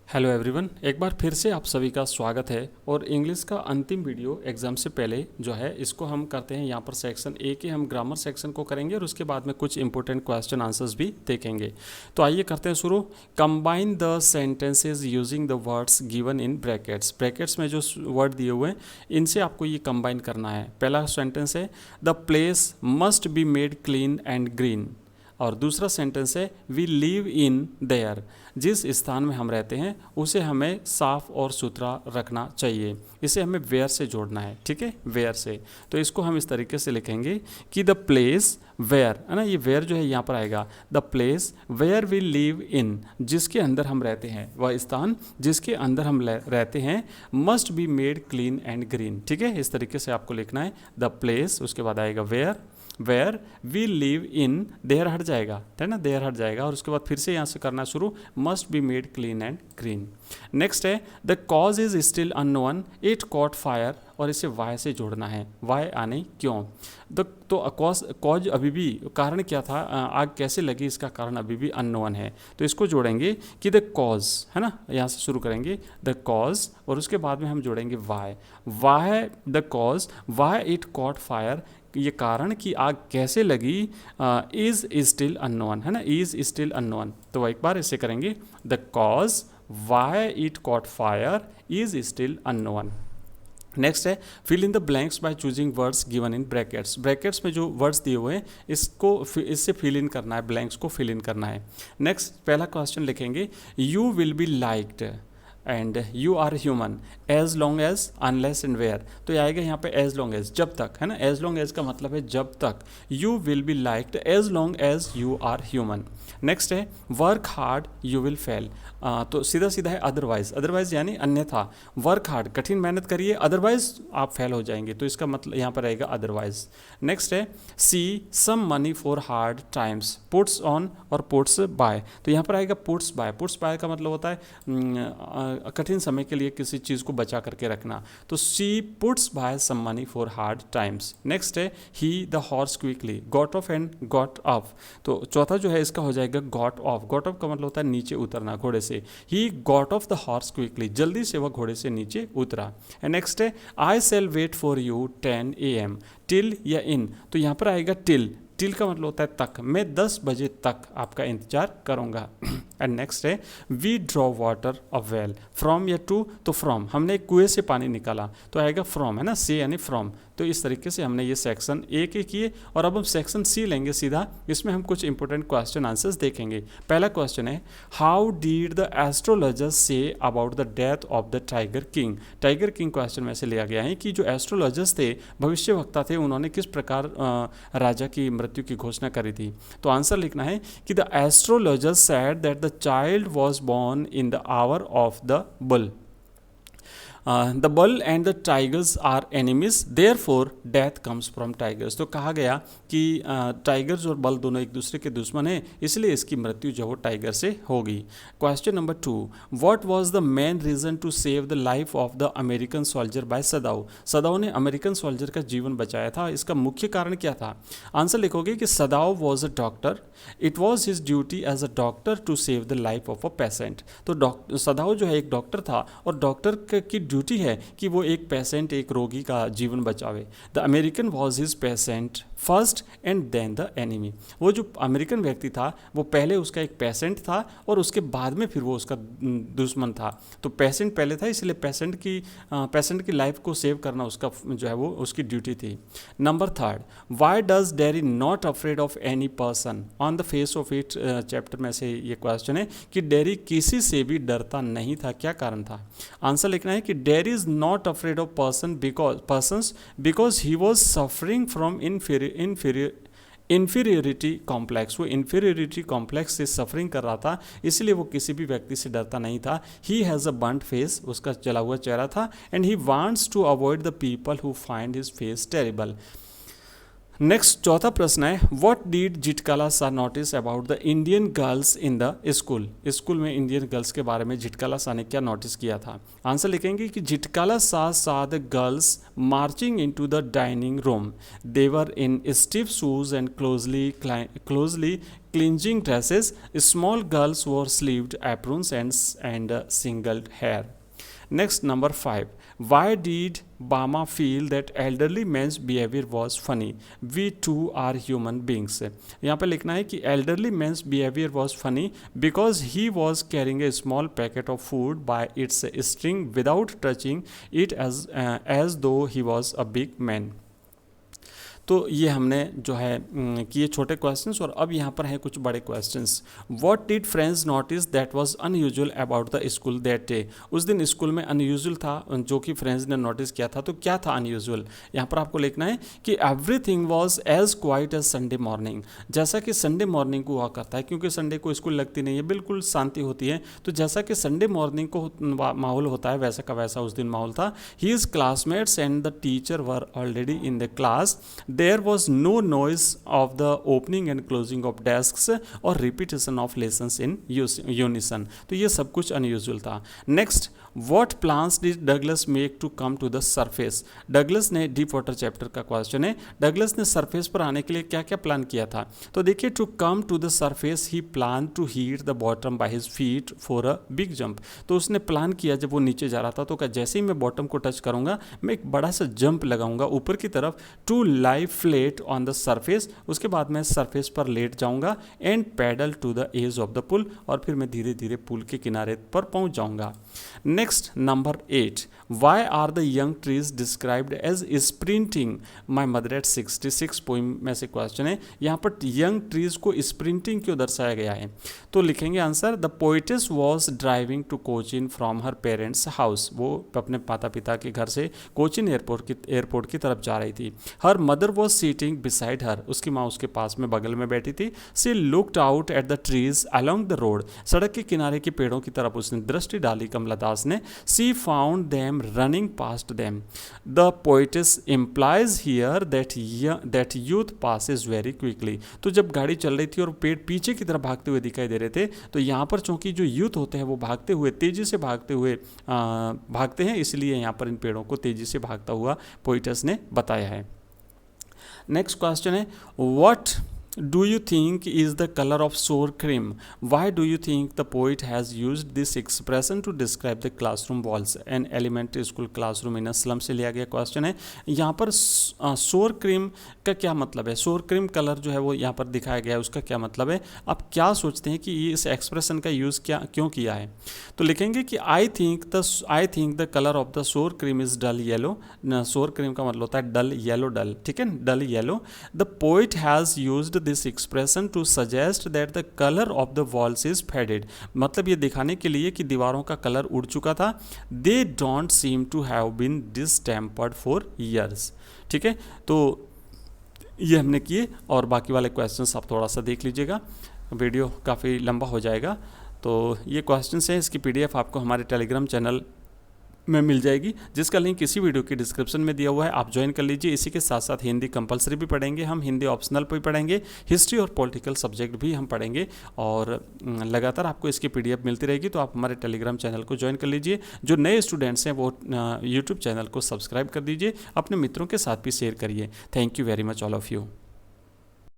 Hello everyone, एक बार फिर से आप सभी का स्वागत है। और इंग्लिश का अंतिम वीडियो एग्ज़ाम से पहले जो है इसको हम करते हैं। यहाँ पर सेक्शन ए के हम ग्रामर सेक्शन को करेंगे और उसके बाद में कुछ इंपॉर्टेंट क्वेश्चन आंसर्स भी देखेंगे। तो आइए करते हैं शुरू। Combine the sentences using the words given in brackets. Brackets में जो वर्ड दिए हुए हैं इनसे आपको ये कंबाइन करना है। पहला सेंटेंस है the place must be made clean and green, और दूसरा सेंटेंस है वी लिव इन देयर। जिस स्थान में हम रहते हैं उसे हमें साफ और सुथरा रखना चाहिए। इसे हमें वेयर से जोड़ना है, ठीक है, वेयर से। तो इसको हम इस तरीके से लिखेंगे कि द प्लेस वेयर, है ना, ये वेयर जो है यहाँ पर आएगा। The place where we live in, जिसके अंदर हम रहते हैं, वह स्थान जिसके अंदर हम रहते हैं, must be made clean and green. ठीक है, इस तरीके से आपको लिखना है। द प्लेस, उसके बाद आएगा where, where we live in, there हट जाएगा, है ना, देयर हट जाएगा। और उसके बाद फिर से यहाँ से करना शुरू, must be made clean and green. Next है the cause is still unknown, it caught fire, और इसे वाई से जोड़ना है। वाई आने क्यों, तो कॉज अभी भी, कारण क्या था, आग कैसे लगी, इसका कारण अभी भी अननोन है। तो इसको जोड़ेंगे कि द कॉज, है ना, यहाँ से शुरू करेंगे द कॉज, और उसके बाद में हम जोड़ेंगे why. Why the cause, why it caught fire, ये कारण कि आग कैसे लगी, इज स्टिल अननोन, है ना, इज स्टिल अननोन। तो एक बार इसे करेंगे, the cause why it caught fire is still unknown. Next है fill in the blanks by choosing words given in brackets. Brackets में जो वर्ड्स दिए हुए हैं इससे फिल इन करना है, ब्लैंक्स को फिल इन करना है। नेक्स्ट पहला क्वेश्चन लिखेंगे, you will be liked and you are human as long as unless and where. तो ये आएगा यहाँ पे एज लॉन्ग एज, जब तक, है ना, एज लॉन्ग एज का मतलब है जब तक। You will be liked as long as you are human. Next है work hard you will fail, तो सीधा सीधा है अदरवाइज, अदरवाइज यानी अन्यथा। वर्क हार्ड, कठिन मेहनत करिए, अदरवाइज आप फेल हो जाएंगे, तो इसका मतलब यहाँ पर रहेगा अदरवाइज। नेक्स्ट है see some money for hard times, puts on और पुट्स बाय। तो यहाँ पर आएगा पुट्स बाय। पुट्स बाय का मतलब होता है कठिन समय के लिए किसी चीज़ को बचा करके रखना। तो see puts by some money for hard times. Next है he the horse quickly got off and got off. तो चौथा जो है इसका हो जाएगा गॉट ऑफ। गॉट ऑफ का मतलब होता है नीचे उतरना घोड़े से। He got off the horse quickly, जल्दी से वह घोड़े से नीचे उतरा। एंड नेक्स्ट है I shall wait for you 10 AM, till या इन। तो यहाँ पर आएगा टिल, टिल का मतलब होता है तक, मैं 10 बजे तक आपका इंतजार करूँगा। एंड नेक्स्ट है we draw water a well, from या टू, तो फ्रॉम, हमने एक कुएं से पानी निकाला, तो आएगा फ्रॉम, है ना, से यानी फ्रॉम। तो इस तरीके से हमने ये सेक्शन ए के किए, और अब हम सेक्शन सी लेंगे सीधा। इसमें हम कुछ इंपॉर्टेंट क्वेश्चन आंसर्स देखेंगे। पहला क्वेश्चन है how did the astrologers say about the death of the tiger king. Tiger king question में से लिया गया है कि जो एस्ट्रोलॉजर्स थे, भविष्यवक्ता थे, उन्होंने किस प्रकार राजा की मृत्यु की घोषणा करी थी। तो आंसर लिखना है कि the astrologers said that the child was born in the hour of the bull. The bull and the tigers are enemies, therefore death comes from tigers. तो कहा गया कि टाइगर्स और बल दोनों एक दूसरे के दुश्मन हैं, इसलिए इसकी मृत्यु जो है टाइगर से होगी। Question number 2, what was the main reason to save the life of the American soldier by Sadao. Sadao ने अमेरिकन सोल्जर का जीवन बचाया था, इसका मुख्य कारण क्या था। आंसर लिखोगे कि Sadao was a doctor, it was his duty as a doctor to save the life of a patient. तो सदाव जो है एक डॉक्टर था, और डॉक्टर की ड्यूटी है कि वो एक पेशेंट, एक रोगी का जीवन बचावे। The American was his patient first and then the enemy. वो जो अमेरिकन व्यक्ति था वो पहले उसका एक पेशेंट था, और उसके बाद में फिर वो उसका दुश्मन था। तो पेशेंट पहले था, इसलिए पेशेंट की लाइफ को सेव करना उसका जो है वो उसकी ड्यूटी थी। Number 3, why does dairy not afraid of any person on the face of it. Chapter में से ये क्वेश्चन है कि डेरी किसी से भी डरता नहीं था, क्या कारण था। आंसर लिखना है कि dairy is not afraid of persons because he was suffering from inferiority complex. वो इन्फीरियरिटी कॉम्प्लेक्स से सफरिंग कर रहा था, इसलिए वो किसी भी व्यक्ति से डरता नहीं था। He has a burned face, उसका जला हुआ चेहरा था। And he wants to avoid the people who find his face terrible. Next चौथा प्रश्न है, what did Zitkala Sa notice about the Indian girls in the school. School में Indian girls के बारे में जिटकाला शाह ने क्या नोटिस किया था। आंसर लिखेंगे कि Zitkala Sa saw the girls marching into the dining room, they were in stiff shoes and closely clinging dresses, small girls wore sleeved aprons and singled hair. Next, number 5. Why did Bama feel that elderly men's behavior was funny? We too are human beings. यहाँ पे लिखना है कि elderly men's behavior was funny because he was carrying a small packet of food by its string without touching it as though he was a big man. तो ये हमने जो है किए छोटे क्वेश्चंस, और अब यहाँ पर हैं कुछ बड़े questions. What did friends notice that was unusual about the school that day. उस दिन स्कूल में अनयूजुअल था जो कि फ्रेंड्स ने नोटिस किया था, तो क्या था अनयूजुअल। यहाँ पर आपको लिखना है कि everything was as quite as Sunday morning, जैसा कि संडे मॉर्निंग को हुआ करता है, क्योंकि संडे को स्कूल लगती नहीं है, बिल्कुल शांति होती है। तो जैसा कि संडे मॉर्निंग को माहौल होता है वैसा का वैसा उस दिन माहौल था। His classmates and the teacher were already in the class, there was no noise of the opening and closing of desks or repetition of lessons in unison. तो ये सब कुछ unusual था। Next, what plans did Douglas make to come to the surface? Douglas ने deep water chapter का question है, Douglas ने surface पर आने के लिए क्या क्या प्लान किया था। तो देखिए, to come to the surface he plan to hit the bottom by his feet for a big jump. तो उसने प्लान किया जब वो नीचे जा रहा था, तो जैसे ही मैं बॉटम को टच करूंगा मैं एक बड़ा सा जंप लगाऊंगा ऊपर की तरफ, to lie flat on the surface. उसके बाद मैं सरफेस पर लेट जाऊंगा and paddle to the edge of the pool, और फिर मैं धीरे धीरे पुल के किनारे पर पहुंच जाऊंगा। Next, number 8, why are the young trees described as sprinting my mother at 66 poem में से क्वेश्चन है। यहाँ पर यंग ट्रीज को स्प्रिंटिंग क्यों दर्शाया गया है। तो लिखेंगे answer, the poetess was driving to Cochin from her parents house. वो अपने माता पिता के घर से कोचिन एयरपोर्ट की तरफ जा रही थी। Her mother was sitting beside her, उसकी माँ उसके पास में बगल में बैठी थी। She looked out at the trees along the road, सड़क के किनारे के पेड़ों की तरफ उसने दृष्टि डाली कमला दास ने। She found them running past them. The poetess implies here that youth passes very quickly. तो जब गाड़ी चल रही थी और पेड़ पीछे की तरफ भागते हुए दिखाई दे रहे थे, तो यहाँ पर चूंकि जो यूथ होते हैं वो भागते हुए तेजी से भागते हैं, इसलिए यहाँ पर इन पेड़ों को तेजी से भागता हुआ पोइटेस ने बताया है। नेक्स्ट क्वेश्चन है, what do you think is the color of sour cream? Why do you think the poet has used this expression to describe the classroom walls? An elementary school classroom in a slum से लिया गया question है। यहाँ पर sour cream का क्या मतलब है, sour cream कलर जो है वो यहाँ पर दिखाया गया है, उसका क्या मतलब है। आप क्या सोचते हैं कि ये इस एक्सप्रेशन का यूज़ क्यों किया है। तो लिखेंगे कि I think the colour of the sour cream is dull yellow। sour cream का मतलब होता है डल येलो, डल, ठीक है, dull yellow. The poet has used this expression to suggest that the colour of the walls is faded. मतलब ये दिखाने के लिए कि दीवारों का कलर उड़ चुका था। They don't seem to have been distempered for years. ठीक है, तो ये हमने किए, और बाकी वाले क्वेश्चंस आप थोड़ा सा देख लीजिएगा, वीडियो काफ़ी लंबा हो जाएगा। तो ये क्वेश्चंस हैं, इसकी PDF आपको हमारे टेलीग्राम चैनल में मिल जाएगी, जिसका लिंक इसी वीडियो की डिस्क्रिप्शन में दिया हुआ है, आप ज्वाइन कर लीजिए। इसी के साथ साथ हिंदी कंपलसरी भी पढ़ेंगे हम, हिंदी ऑप्शनल भी पढ़ेंगे, हिस्ट्री और पॉलिटिकल सब्जेक्ट भी हम पढ़ेंगे, और लगातार आपको इसकी PDF मिलती रहेगी। तो आप हमारे टेलीग्राम चैनल को ज्वाइन कर लीजिए। जो नए स्टूडेंट्स हैं वो यूट्यूब चैनल को सब्सक्राइब कर दीजिए, अपने मित्रों के साथ भी शेयर करिए। Thank you very much all of you.